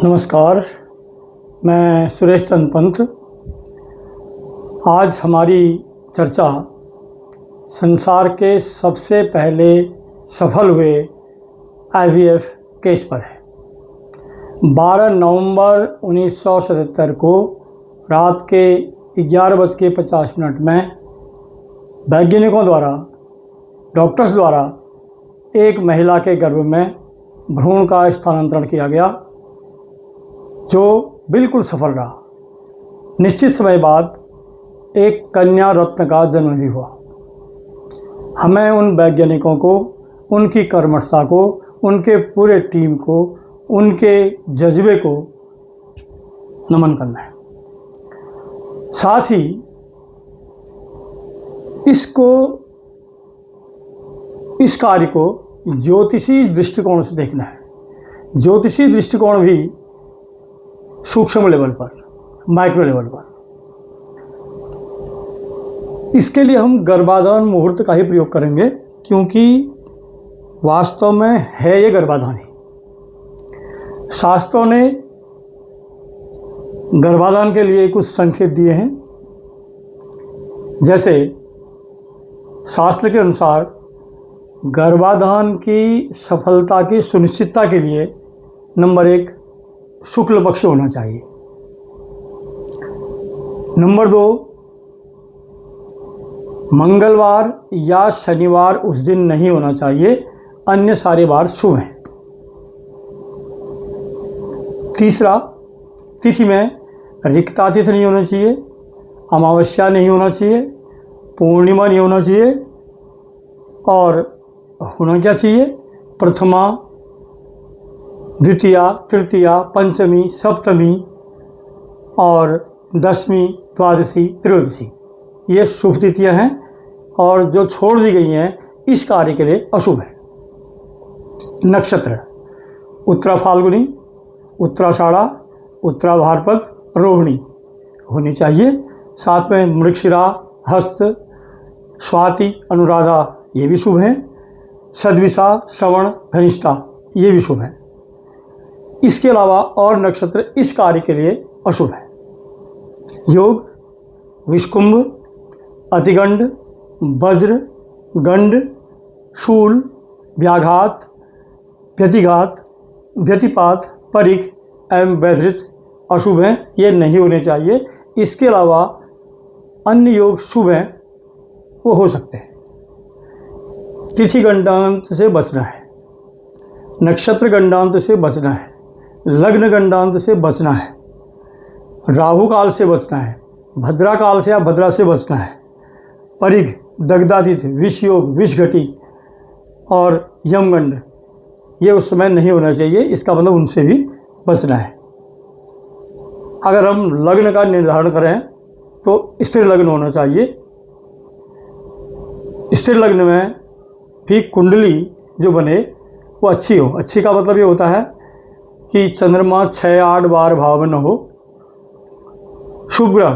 नमस्कार, मैं सुरेश चंद्र पंत। आज हमारी चर्चा संसार के सबसे पहले सफल हुए IVF केस पर है। 12 नवंबर 1977 को रात के 11:50 में वैज्ञानिकों द्वारा, डॉक्टर्स द्वारा एक महिला के गर्भ में भ्रूण का स्थानांतरण किया गया, जो बिल्कुल सफल रहा। निश्चित समय बाद एक कन्या रत्न का जन्म भी हुआ। हमें उन वैज्ञानिकों को, उनकी कर्मठता को, उनके पूरे टीम को, उनके जज्बे को नमन करना है। साथ ही इस कार्य को ज्योतिषी दृष्टिकोण से देखना है। ज्योतिषी दृष्टिकोण भी सूक्ष्म लेवल पर, माइक्रो लेवल पर। इसके लिए हम गर्भाधान मुहूर्त का ही प्रयोग करेंगे, क्योंकि वास्तव में है ये गर्भाधान ही। शास्त्रों ने गर्भाधान के लिए कुछ संकेत दिए हैं। जैसे शास्त्र के अनुसार गर्भाधान की सफलता की सुनिश्चितता के लिए नंबर 1 शुक्ल पक्ष होना चाहिए। नंबर 2 मंगलवार या शनिवार उस दिन नहीं होना चाहिए, अन्य सारे वार शुभ हैं। तीसरा, तिथि में रिक्ता तिथि नहीं होना चाहिए, अमावस्या नहीं होना चाहिए, पूर्णिमा नहीं होना चाहिए। और होना क्या चाहिए? प्रथमा, द्वितीया, तृतीया, पंचमी, सप्तमी और दशमी, द्वादशी, त्रयोदशी, ये शुभ तिथियां हैं, और जो छोड़ दी गई हैं इस कार्य के लिए अशुभ है। नक्षत्र उत्तरा फाल्गुनी, उत्तराषाढ़ा, उत्तरा भाद्रपद, रोहिणी होनी चाहिए। साथ में मृगशिरा, हस्त, स्वाति, अनुराधा ये भी शुभ हैं। सद्विषा, श्रवण, धनिष्ठा ये भी शुभ हैं। इसके अलावा और नक्षत्र इस कार्य के लिए अशुभ है। योग विषकुंभ, अतिगंड, वज्र, गंड, शूल, व्याघात, व्यतिघात, व्यतिपात, परिघ एवं वैधृत अशुभ हैं, ये नहीं होने चाहिए। इसके अलावा अन्य योग शुभ हैं, वो हो सकते हैं। तिथि गंडांत से बचना है, नक्षत्र गंडांत से बचना है, लग्न गंडांत से बचना है, राहु काल से बचना है, भद्रा काल से या भद्रा से बचना है, परिघ, दग्धातिथि, विष योग, विष घटी और यमगंड ये उस समय नहीं होना चाहिए। इसका मतलब उनसे भी बचना है। अगर हम लग्न का निर्धारण करें तो स्थिर लग्न होना चाहिए। स्थिर लग्न में भी कुंडली जो बने वो अच्छी हो। अच्छी का मतलब ये होता है कि चंद्रमा 6, 8, 12 भाव में न हो, शुभ ग्रह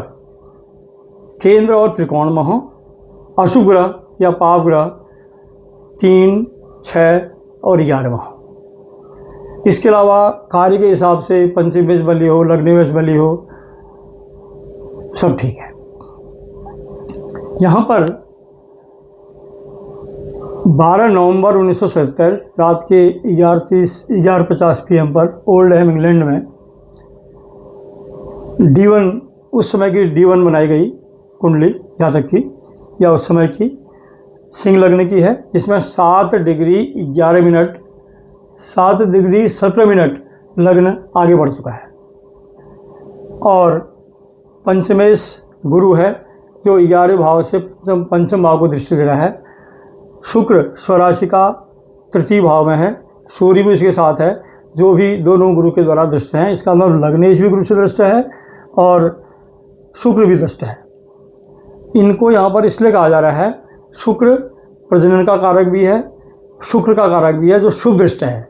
केंद्र और त्रिकोण में हो, अशुभ ग्रह या पाप ग्रह 3, 6 और 11 में हो। इसके अलावा कार्य के हिसाब से पंचमेश बली हो, लग्नेश बली हो, सब ठीक है। यहाँ पर 12 नवंबर 1977 रात के 11:50 PM पर ओल्डहैम इंग्लैंड में D1, उस समय की D1 बनाई गई कुंडली जातक की, या उस समय की सिंह लग्न की है, जिसमें 7 डिग्री 11 मिनट 7 डिग्री 17 मिनट लग्न आगे बढ़ चुका है। और पंचमेश गुरु है, जो 11वें भाव से पंचम भाव को दृष्टि दे रहा है। शुक्र स्वराशि का तृतीय भाव में है, सूर्य भी इसके साथ है, जो भी दोनों गुरु के द्वारा दृष्ट हैं। इसका मतलब लग्नेश भी गुरु से दृष्ट है और शुक्र भी दृष्ट है। इनको यहाँ पर इसलिए कहा जा रहा है, शुक्र प्रजनन का कारक भी है, शुक्र का कारक भी है, जो शुभ दृष्ट है,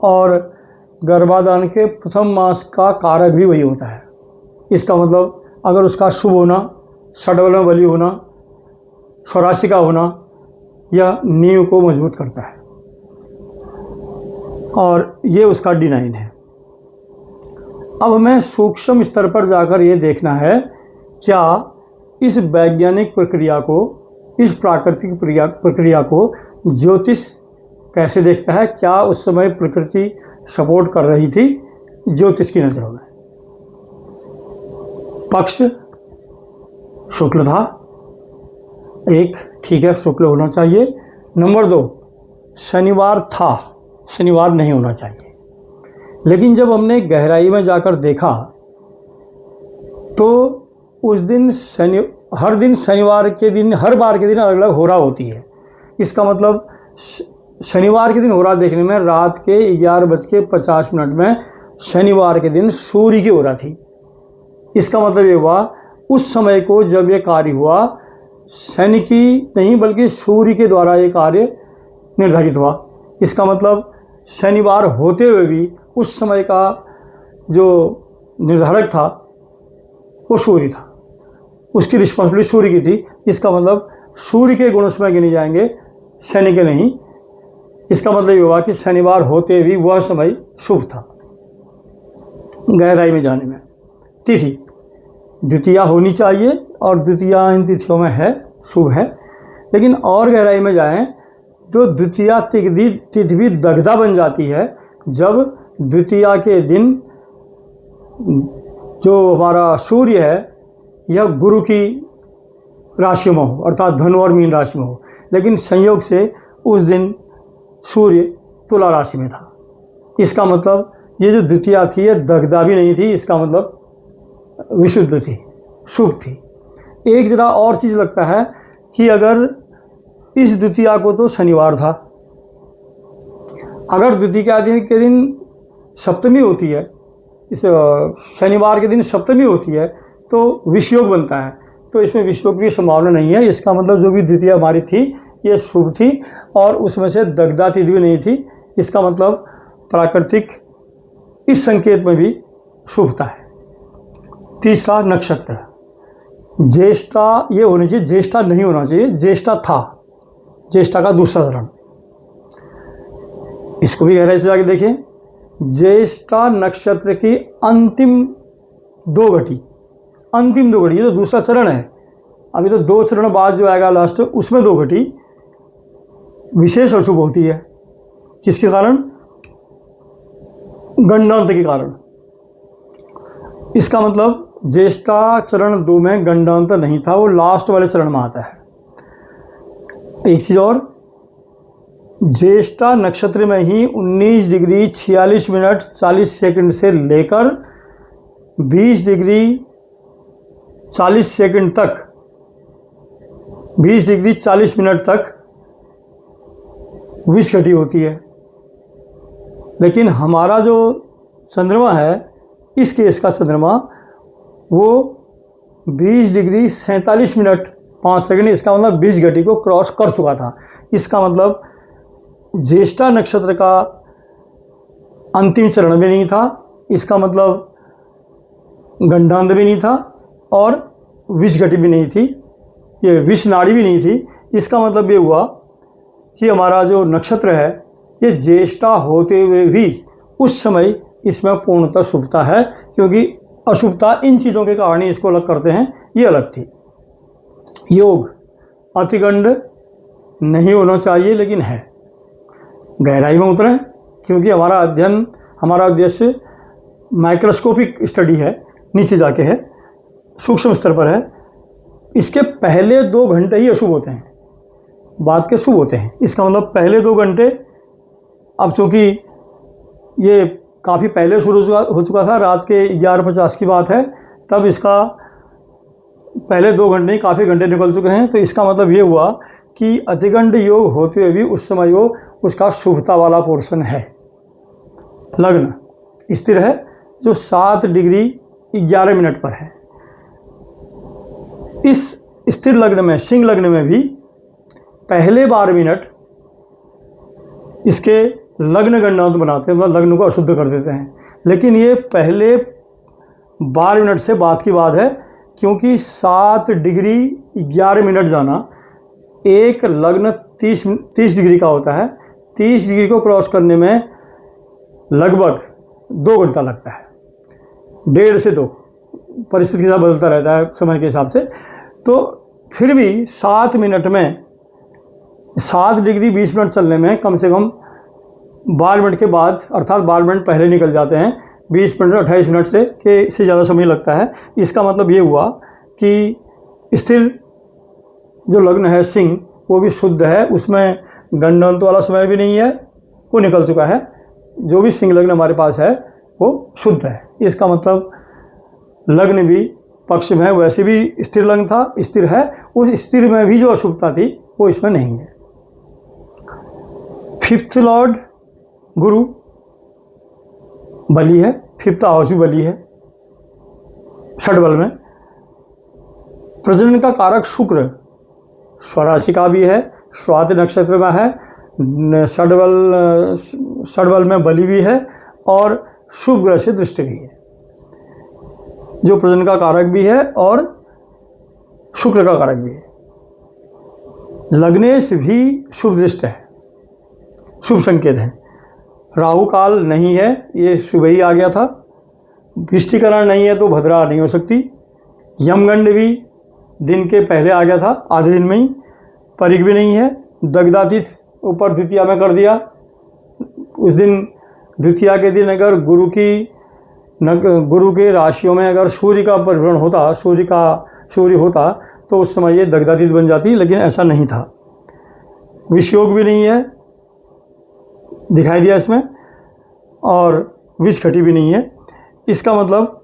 और गर्भाधान के प्रथम मास का कारक भी वही होता है। इसका मतलब अगर उसका शुभ होना, षड्बल में बली होना, स्वराशि का होना, यह नींव को मजबूत करता है, और ये उसका D9 है। अब हमें सूक्ष्म स्तर पर जाकर ये देखना है, क्या इस वैज्ञानिक प्रक्रिया को, इस प्राकृतिक प्रक्रिया को ज्योतिष कैसे देखता है, क्या उस समय प्रकृति सपोर्ट कर रही थी ज्योतिष की नज़रों में। पक्ष शुक्ल था, एक ठीक है, शुक्ल होना चाहिए। नंबर 2, शनिवार था, शनिवार नहीं होना चाहिए। लेकिन जब हमने गहराई में जाकर देखा तो उस दिन हर दिन शनिवार के दिन, हर बार के दिन अलग अलग होरा होती है। इसका मतलब शनिवार के दिन होरा देखने में रात के 11:50 में शनिवार के दिन सूर्य की होरा थी। इसका मतलब ये हुआ उस समय को जब ये कार्य हुआ, शनि की नहीं बल्कि सूर्य के द्वारा ये कार्य निर्धारित हुआ। इसका मतलब शनिवार होते हुए भी उस समय का जो निर्धारक था वो सूर्य था, उसकी रिस्पॉन्सिबिलिटी सूर्य की थी। इसका मतलब सूर्य के गुण उसमें गिने जाएंगे, शनि के नहीं। इसका मतलब ये हुआ कि शनिवार होते भी वह समय शुभ था। गहराई में जाने में तिथि द्वितीया होनी चाहिए और द्वितीया इन तिथियों में है, शुभ है। लेकिन और गहराई में जाएं तो द्वितीया तिथि भी दग्धा बन जाती है जब द्वितीया के दिन जो हमारा सूर्य है यह गुरु की राशि में हो, अर्थात धनु और मीन राशि में हो। लेकिन संयोग से उस दिन सूर्य तुला राशि में था। इसका मतलब ये जो द्वितीया थी ये दग्धा भी नहीं थी, इसका मतलब विशुद्ध थी, शुभ थी। एक जरा और चीज़ लगता है कि अगर इस द्वितीया को तो शनिवार था, अगर द्वितीया के दिन सप्तमी होती है, इस शनिवार के दिन सप्तमी होती है तो विषयोग बनता है, तो इसमें विषयोग की संभावना नहीं है। इसका मतलब जो भी द्वितीया हमारी थी ये शुभ थी और उसमें से दग्धा तिथि भी नहीं थी। इसका मतलब प्राकृतिक इस संकेत में भी शुभता है। तीसरा नक्षत्र ज्येष्ठा, ये होनी चाहिए, ज्येष्ठा नहीं होना चाहिए, ज्येष्ठा था, ज्येष्ठा का दूसरा चरण। इसको भी गहराई से जाके देखें। ज्येष्ठा नक्षत्र की अंतिम दो घटी, ये तो दूसरा चरण है। अभी तो 2 चरण बाद जो आएगा लास्ट, उसमें 2 घटी विशेष अशुभ होती है। किसके कारण? गंडांत के कारण। इसका मतलब ज्येष्ठा चरण 2 में गंडांत नहीं था, वो लास्ट वाले चरण में आता है। एक चीज़ और, ज्येष्ठा नक्षत्र में ही 19 डिग्री 46 मिनट 40 सेकंड से लेकर 20 डिग्री 40 सेकंड तक, 20 डिग्री 40 मिनट तक विष घटी होती है। लेकिन हमारा जो चंद्रमा है, इस केस का चंद्रमा, वो 20 डिग्री 47 मिनट 5 सेकंड, इसका मतलब 20 घटी को क्रॉस कर चुका था। इसका मतलब ज्येष्ठा नक्षत्र का अंतिम चरण भी नहीं था, इसका मतलब गंडांत भी नहीं था और विष घटी भी नहीं थी, ये विष नाड़ी भी नहीं थी। इसका मतलब ये हुआ कि हमारा जो नक्षत्र है ये ज्येष्ठा होते हुए भी उस समय इसमें पूर्णतः शुभता है, क्योंकि अशुभता इन चीज़ों के कारण ही इसको अलग करते हैं, ये अलग थी। योग अतिगंड नहीं होना चाहिए लेकिन है। गहराई में उतरें, क्योंकि हमारा अध्ययन, हमारा उद्देश्य माइक्रोस्कोपिक स्टडी है, नीचे जाके है, सूक्ष्म स्तर पर है। इसके पहले 2 घंटे ही अशुभ होते हैं, बाद के शुभ होते हैं। इसका मतलब पहले 2 घंटे, अब चूँकि ये काफ़ी पहले शुरू हो चुका था, रात के 11:50 की बात है, तब इसका पहले 2 घंटे ही काफ़ी घंटे निकल चुके हैं। तो इसका मतलब ये हुआ कि अतिगंड योग होते हुए भी उस समय वो उसका शुभता वाला पोर्शन है। लग्न स्थिर है जो 7 डिग्री 11 मिनट पर है। इस स्थिर लग्न में, सिंह लग्न में भी पहले 12 मिनट इसके लग्न गंडांत बनाते हैं, मतलब लग्न को अशुद्ध कर देते हैं। लेकिन ये पहले 12 मिनट से बाद की बात है, क्योंकि 7 डिग्री 11 मिनट जाना, एक लग्न 30 डिग्री का होता है, 30 डिग्री को क्रॉस करने में लगभग 2 घंटा लगता है। 1.5 से 2, परिस्थिति के साथ बदलता रहता है समय के हिसाब से। तो फिर भी 7 मिनट में 7 डिग्री 20 मिनट चलने में कम से कम 12 मिनट के बाद, अर्थात 12 मिनट पहले निकल जाते हैं, 20 मिनट 28 मिनट से ज़्यादा समय लगता है। इसका मतलब ये हुआ कि स्थिर जो लग्न है सिंह वो भी शुद्ध है, उसमें गंडंत वाला समय भी नहीं है, वो निकल चुका है। जो भी सिंह लग्न हमारे पास है वो शुद्ध है। इसका मतलब लग्न भी पक्ष में है, वैसे भी स्थिर लग्न था, स्थिर है, उस स्थिर में भी जो अशुभता थी वो इसमें नहीं है। 5th लॉर्ड गुरु बली है, 5th हाउस भी बली है षडबल में। प्रजनन का कारक शुक्र स्वराशि का भी है, स्वाति नक्षत्र में है, षडबल में बली भी है और शुभ ग्रह से दृष्टि भी है, जो प्रजनन का कारक भी है और शुक्र का कारक भी है। लग्नेश भी शुभ दृष्ट है, शुभ संकेत है। राहु काल नहीं है, ये सुबह ही आ गया था। विष्टिकरण नहीं है तो भद्रा नहीं हो सकती। यमगंड भी दिन के पहले आ गया था, आधे दिन में ही। परिग भी नहीं है। दग्धातीत ऊपर द्वितीया में कर दिया। उस दिन द्वितीया के दिन अगर गुरु के राशियों में अगर सूर्य का परिभ्रमण होता, सूर्य होता तो उस समय ये दग्धातीत बन जाती, लेकिन ऐसा नहीं था। विषयोग भी नहीं है, दिखाई दिया इसमें, और विषखटी भी नहीं है। इसका मतलब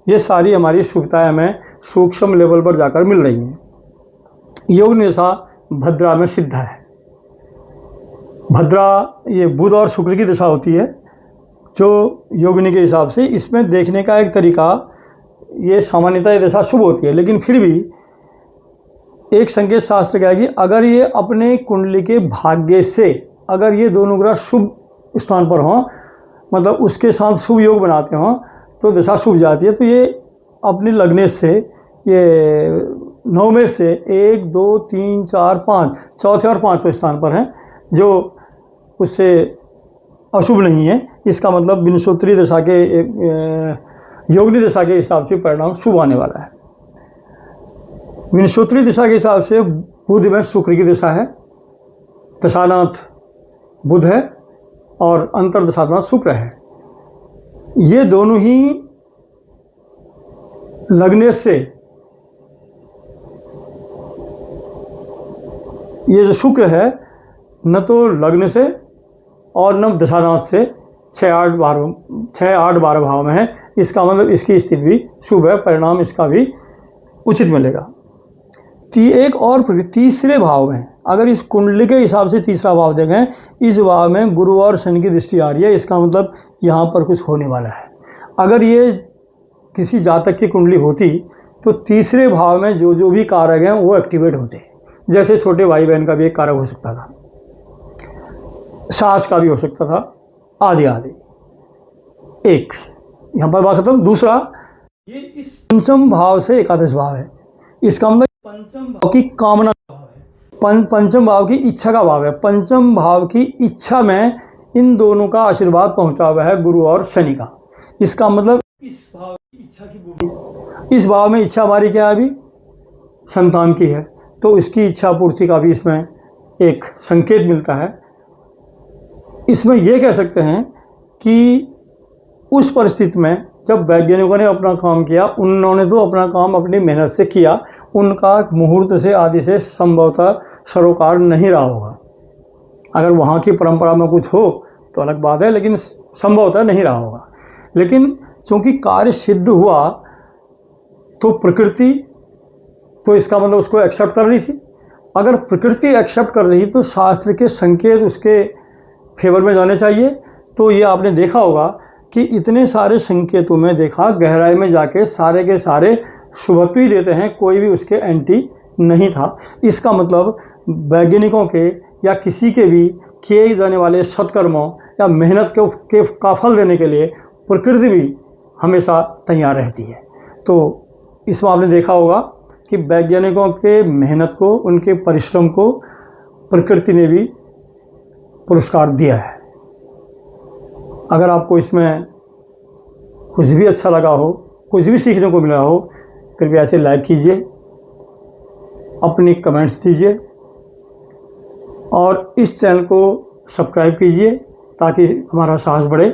ये सारी हमारी शुभताएं हमें सूक्ष्म लेवल पर जाकर मिल रही हैं। योग निशा भद्रा में सिद्ध है। भद्रा ये बुध और शुक्र की दशा होती है जो योगिनी के हिसाब से। इसमें देखने का एक तरीका, ये सामान्यतः ये दशा शुभ होती है, लेकिन फिर भी एक संकेत शास्त्र क्या है कि अगर ये अपने कुंडली के भाग्य से अगर ये दोनों ग्रह शुभ स्थान पर हों, मतलब उसके साथ शुभ योग बनाते हों, तो दशा शुभ जाती है। तो ये अपने लगने से ये 9 में से 1, 2, 3, 4, 5 चौथे और 5वें स्थान पर हैं, जो उससे अशुभ नहीं है। इसका मतलब विंशोत्तरी दशा के योगिनी दशा के हिसाब से परिणाम शुभ आने वाला है। विंशोत्तरी दशा के हिसाब से बुध में शुक्र की दशा है, दशानाथ बुध है और अंतर्दशानाथ शुक्र है। ये दोनों ही लगने से, ये जो शुक्र है न तो लग्न से और न दशानाथ से 6, 8, 12 भाव में है। इसका मतलब इसकी स्थिति भी शुभ है, परिणाम इसका भी उचित मिलेगा। एक और तीसरे भाव में, अगर इस कुंडली के हिसाब से तीसरा भाव देखें, इस भाव में गुरु और शनि की दृष्टि आ रही है। इसका मतलब यहाँ पर कुछ होने वाला है। अगर ये किसी जातक की कुंडली होती तो तीसरे भाव में जो भी कारक हैं वो एक्टिवेट होते। जैसे छोटे भाई बहन का भी एक कारक हो सकता था, सास का भी हो सकता था, आदि आदि। एक यहाँ पर बात खत्म। दूसरा, ये इस पंचम भाव से एकादश भाव है। इसका मतलब पंचम भाव की कामना का भाव है, पंचम भाव की इच्छा का भाव है। पंचम भाव की इच्छा में इन दोनों का आशीर्वाद पहुंचा हुआ है, गुरु और शनि का। इसका मतलब इस भाव की इच्छा की पूर्ति, इस भाव में इच्छा हमारी क्या है अभी, संतान की है, तो इसकी इच्छा पूर्ति का भी इसमें एक संकेत मिलता है। इसमें यह कह सकते हैं कि उस परिस्थिति में जब वैज्ञानिकों ने अपना काम किया, उन्होंने तो अपना काम अपनी मेहनत से किया, उनका मुहूर्त से आदि से संभवतः सरोकार नहीं रहा होगा। अगर वहाँ की परंपरा में कुछ हो तो अलग बात है, लेकिन संभवतः नहीं रहा होगा। लेकिन चूँकि कार्य सिद्ध हुआ तो प्रकृति तो इसका मतलब उसको एक्सेप्ट कर रही थी। अगर प्रकृति एक्सेप्ट कर रही तो शास्त्र के संकेत उसके फेवर में जाने चाहिए। तो ये आपने देखा होगा कि इतने सारे संकेतों में देखा, गहराई में जाके सारे के सारे शुभत्व ही देते हैं, कोई भी उसके एंटी नहीं था। इसका मतलब वैज्ञानिकों के या किसी के भी किए जाने वाले सत्कर्मों या मेहनत का फल देने के लिए प्रकृति भी हमेशा तैयार रहती है। तो इसमें आपने देखा होगा कि वैज्ञानिकों के मेहनत को, उनके परिश्रम को प्रकृति ने भी पुरस्कार दिया है। अगर आपको इसमें कुछ भी अच्छा लगा हो, कुछ भी सीखने को मिला हो, कृपया इसे लाइक कीजिए, अपनी कमेंट्स दीजिए और इस चैनल को सब्सक्राइब कीजिए ताकि हमारा साहस बढ़े,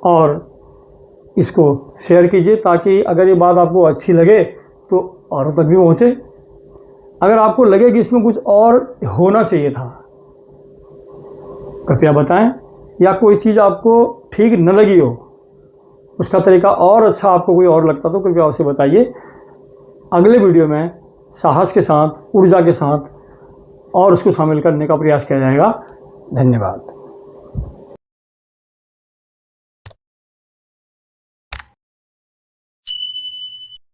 और इसको शेयर कीजिए ताकि अगर ये बात आपको अच्छी लगे तो औरों तक भी पहुँचे। अगर आपको लगे कि इसमें कुछ और होना चाहिए था, कृपया बताएं, या कोई चीज़ आपको ठीक न लगी हो, उसका तरीका और अच्छा आपको कोई और लगता तो कृपया उसे बताइए। अगले वीडियो में साहस के साथ, ऊर्जा के साथ और उसको शामिल करने का प्रयास किया जाएगा। धन्यवाद।